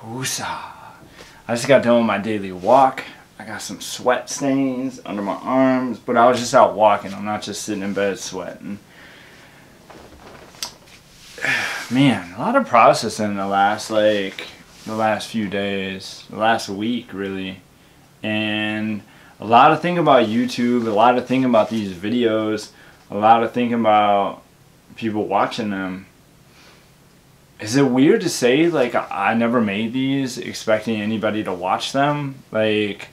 Woosa. I just got done with my daily walk. I got some sweat stains under my arms, but I was just out walking. I'm not just sitting in bed sweating. Man, a lot of processing in the last few days, the last week really. And a lot of thinking about YouTube, a lot of thinking about these videos, a lot of thinking about people watching them. Is it weird to say, like, I never made these expecting anybody to watch them? Like,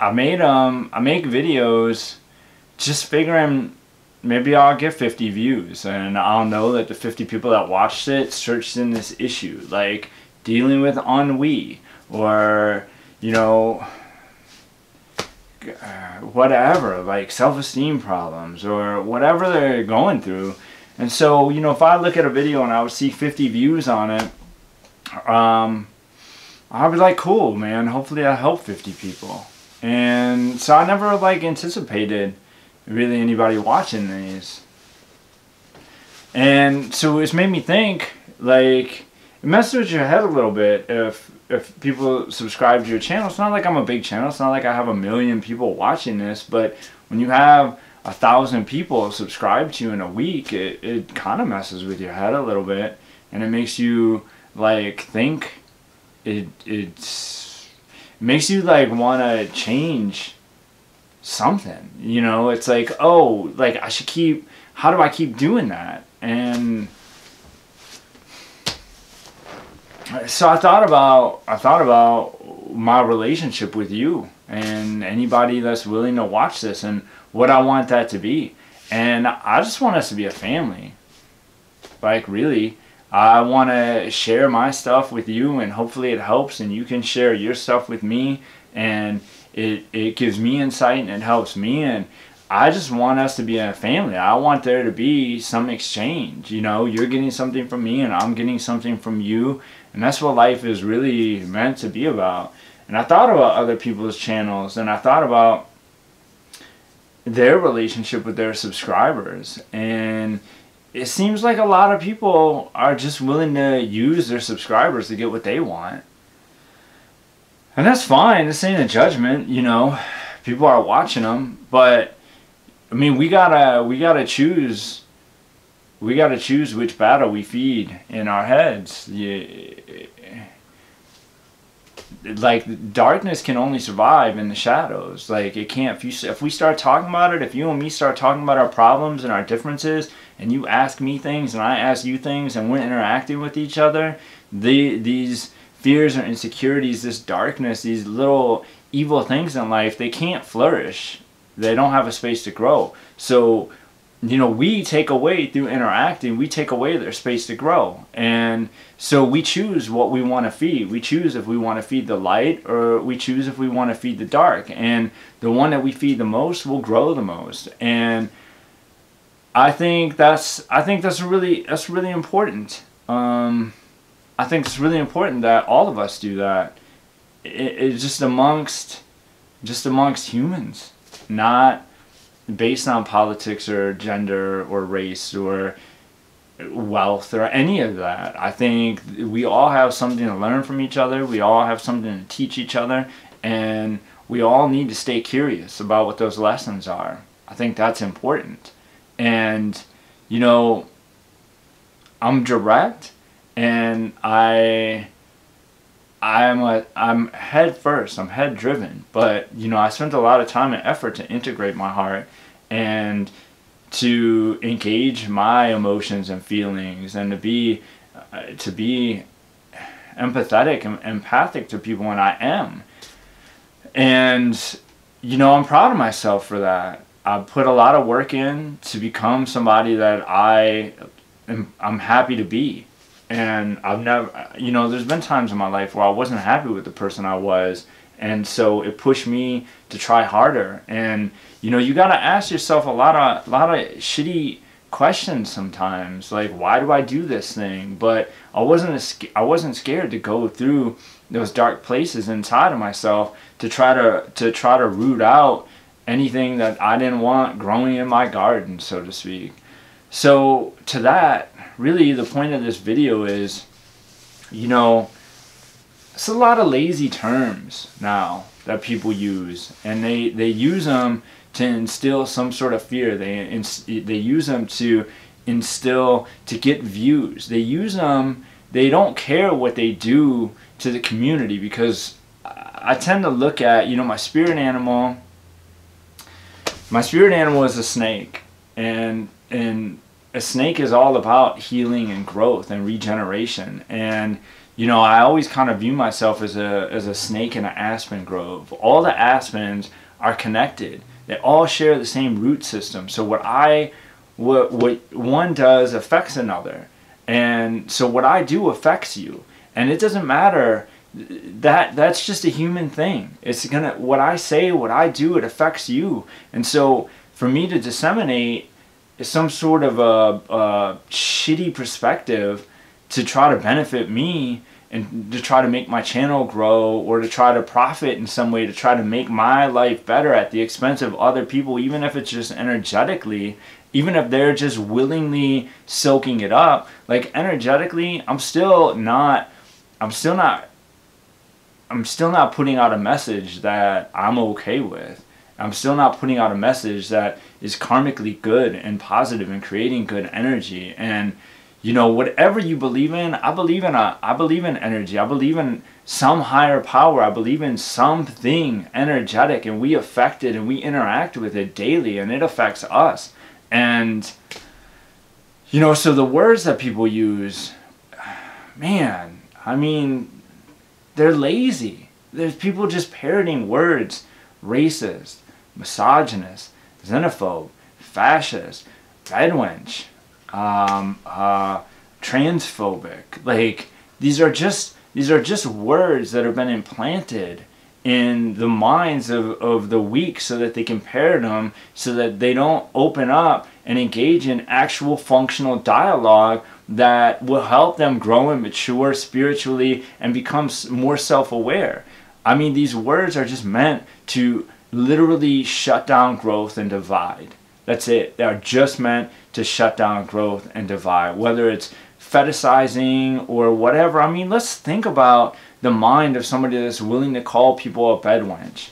I make videos just figuring maybe I'll get 50 views and I'll know that the 50 people that watched it searched in this issue, like dealing with ennui or, you know, whatever, like self-esteem problems or whatever they're going through. And so, you know, if I look at a video and I would see 50 views on it, I'll be like, cool, man, hopefully I help 50 people. And so I never like anticipated really anybody watching these. And so it's made me think, like, it messes with your head a little bit if people subscribe to your channel. It's not like I'm a big channel. It's not like I have 1 million people watching this. But when you have 1,000 people subscribe to you in a week, it kind of messes with your head a little bit. And it makes you, like, think. It makes you, like, want to change something, you know. It's like, oh, like, I should keep, how do I keep doing that? And so I thought about my relationship with you and anybody that's willing to watch this and what I want that to be. And I just want us to be a family. Like, really, I want to share my stuff with you, and hopefully it helps, and you can share your stuff with me, and it gives me insight and it helps me. And I just want us to be a family. I want there to be some exchange. You know, you're getting something from me and I'm getting something from you. And that's what life is really meant to be about. And I thought about other people's channels, and I thought about their relationship with their subscribers. And it seems like a lot of people are just willing to use their subscribers to get what they want. And that's fine. This ain't a judgment, you know. People are watching them, but I mean, we gotta choose. We gotta choose which battle we feed in our heads. Like, darkness can only survive in the shadows. Like, it can't. If we start talking about it, if you and me start talking about our problems and our differences, and you ask me things and I ask you things, and we're interacting with each other, these fears or insecurities, this darkness, these little evil things in life, they can't flourish. They don't have a space to grow. So, you know, we take away, through interacting, we take away their space to grow. And so we choose what we want to feed. We choose if we want to feed the light, or we choose if we want to feed the dark. And the one that we feed the most will grow the most. And I think that's really important. I think it's really important that all of us do that. It's just amongst humans, not based on politics or gender or race or wealth or any of that. I think we all have something to learn from each other. We all have something to teach each other, and we all need to stay curious about what those lessons are. I think that's important. And, you know, I'm direct, and I'm head first. I'm head driven. But, you know, I spent a lot of time and effort to integrate my heart and to engage my emotions and feelings, and to be empathetic and empathic to people when I am. And, you know, I'm proud of myself for that. I put a lot of work in to become somebody that I'm happy to be. And I've never, you know, there's been times in my life where I wasn't happy with the person I was, and so it pushed me to try harder. And, you know, you gotta ask yourself a lot of shitty questions sometimes, like, why do I do this thing? But I wasn't scared to go through those dark places inside of myself to try to root out anything that I didn't want growing in my garden, so to speak. So to that, really the point of this video is, you know, it's a lot of lazy terms now that people use, and they use them to instill some sort of fear. They use them to instill, to get views. They use them. They don't care what they do to the community, because I tend to look at, you know, my spirit animal. My spirit animal is a snake, and a snake is all about healing and growth and regeneration. And you know, I always kind of view myself as a snake in an aspen grove. All the aspens are connected. They all share the same root system. So what one does affects another. And so what I do affects you. And it doesn't matter, that's just a human thing. It's gonna, what I say, what I do, it affects you. And so for me to disseminate some sort of a shitty perspective to try to benefit me and to try to make my channel grow, or to try to profit in some way, to try to make my life better at the expense of other people, even if it's just energetically, even if they're just willingly soaking it up, like energetically, I'm still not putting out a message that I'm okay with. I'm still not putting out a message that is karmically good and positive and creating good energy. And you know, whatever you believe in, I believe in energy. I believe in some higher power. I believe in something energetic, and we affect it and we interact with it daily, and it affects us. And you know, so the words that people use, man, I mean, they're lazy. There's people just parroting words: racist, misogynist, xenophobe, fascist, bedwench, transphobic. Like, these are just words that have been implanted in the minds of the weak, so that they can parrot them, so that they don't open up and engage in actual functional dialogue that will help them grow and mature spiritually and become more self-aware. I mean, these words are just meant to literally shut down growth and divide. That's it. They're just meant to shut down growth and divide, whether it's fetishizing or whatever. I mean, let's think about the mind of somebody that's willing to call people a bedwench.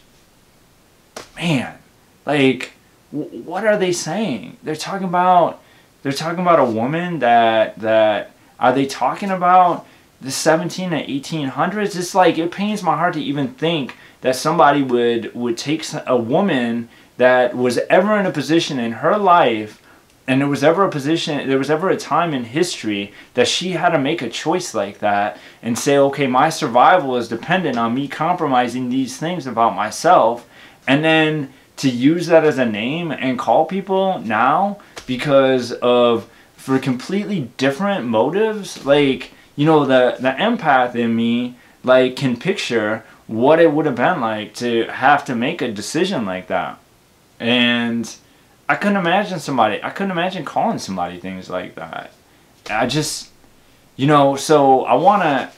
Man, like, what are they saying? They're talking about a woman that are they talking about the 17 and 1800s? It's like, it pains my heart to even think that somebody would take a woman that was ever in a position in her life, and there was ever a time in history that she had to make a choice like that and say, okay, my survival is dependent on me compromising these things about myself, and then to use that as a name and call people now for completely different motives. Like, you know, the empath in me, like, can picture what it would have been like to have to make a decision like that. And I couldn't imagine calling somebody things like that. I just, you know, so I'm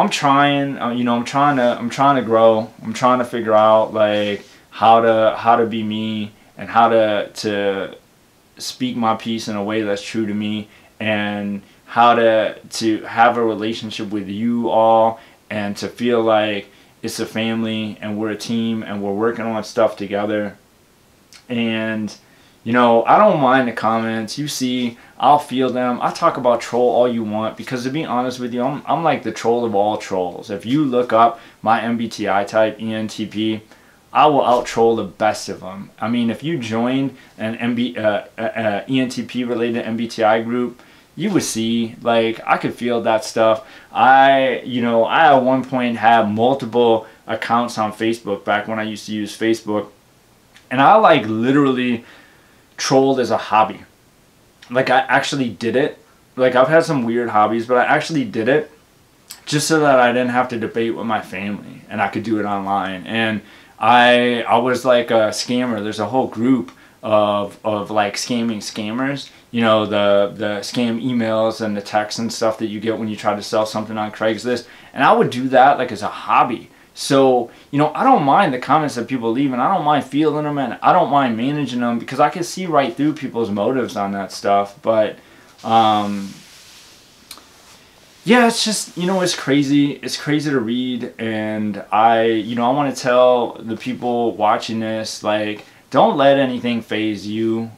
trying to grow. I'm trying to figure out, like, how to be me, and how to speak my piece in a way that's true to me, and how to have a relationship with you all, and to feel like it's a family and we're a team and we're working on stuff together. And you know, I don't mind the comments. You see, I'll feel them. I talk about troll all you want, because to be honest with you, I'm like the troll of all trolls. If you look up my MBTI type, ENTP, I will out troll the best of them. I mean, if you joined an ENTP related MBTI group, you would see, like, I could feel that stuff. I at one point had multiple accounts on Facebook back when I used to use Facebook, and I, like, literally trolled as a hobby. Like, I actually did it. Like, I've had some weird hobbies, but I actually did it just so that I didn't have to debate with my family, and I could do it online. And I was like a scammer. There's a whole group of like scamming scammers. You know, the scam emails and the texts and stuff that you get when you try to sell something on Craigslist. And I would do that, like, as a hobby. So, you know, I don't mind the comments that people leave, and I don't mind feeling them, and I don't mind managing them, because I can see right through people's motives on that stuff. But yeah, it's just, it's crazy. It's crazy to read. And I want to tell the people watching this, like, don't let anything phase you.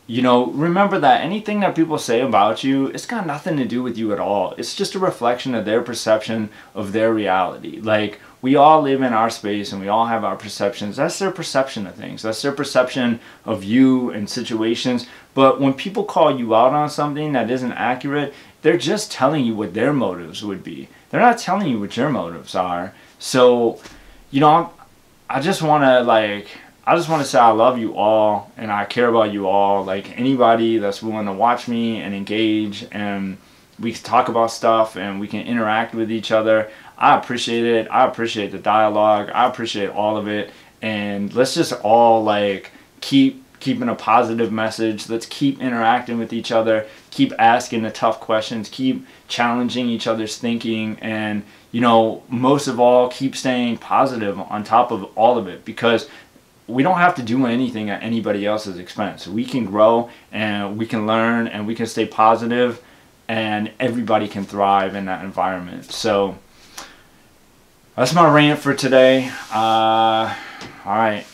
Remember that anything that people say about you, it's got nothing to do with you at all. It's just a reflection of their perception of their reality. Like, we all live in our space and we all have our perceptions. That's their perception of things. That's their perception of you and situations. But when people call you out on something that isn't accurate, they're just telling you what their motives would be. They're not telling you what your motives are. So, I just want to say I love you all and I care about you all. Like, anybody that's willing to watch me and engage, and we can talk about stuff and we can interact with each other, I appreciate it. I appreciate the dialogue. I appreciate all of it. And let's just all, like, keeping a positive message. Let's keep interacting with each other. Keep asking the tough questions. Keep challenging each other's thinking. And, most of all, keep staying positive on top of all of it, because we don't have to do anything at anybody else's expense. We can grow and we can learn and we can stay positive, and everybody can thrive in that environment. So that's my rant for today. All right.